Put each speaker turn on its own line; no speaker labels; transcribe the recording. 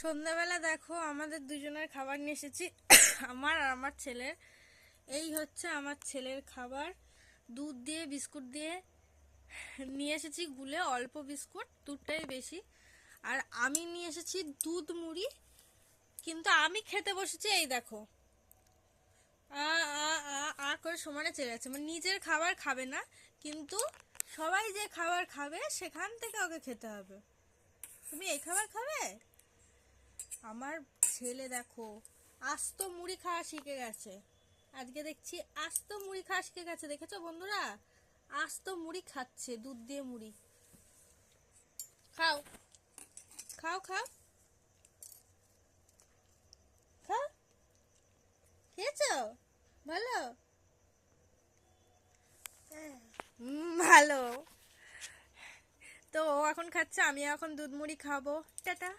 সন্ধ্যাবেলা দেখো আমাদের দুজনের খাবার নিয়ে এসেছি। আমার আর আমার ছেলের। এই হচ্ছে আমার ছেলের খাবার। দুধ দিয়ে বিস্কুট দিয়ে নিয়ে এসেছি, গুলে অল্প বিস্কুট, দুধটাই বেশি। আর আমি নিয়ে এসেছি দুধ মুড়ি। কিন্তু আমি খেতে বসেছি, এই দেখো আ আ আ আ করে সমানে চেয়ে যাচ্ছে, মানে নিজের খাবার খাবে না, কিন্তু সবাই যে খাবার খাবে সেখান থেকে ওকে খেতে হবে। তুমি এই খাবার খাবে? আমার ছেলে দেখো আস্ত মুড়ি খাওয়া শিখে গেছে। আজকে দেখছি আস্ত মুড়ি খাওয়া শিখে গেছে, দেখেছো বন্ধুরা? আস্ত মুড়ি খাচ্ছে, দুধ দিয়ে মুড়ি। খাও, খাও, খাও, খাও। খেয়েছো? ভালো? ভালো। তো ও এখন খাচ্ছে, আমি এখন দুধ মুড়ি খাবো। টাটা।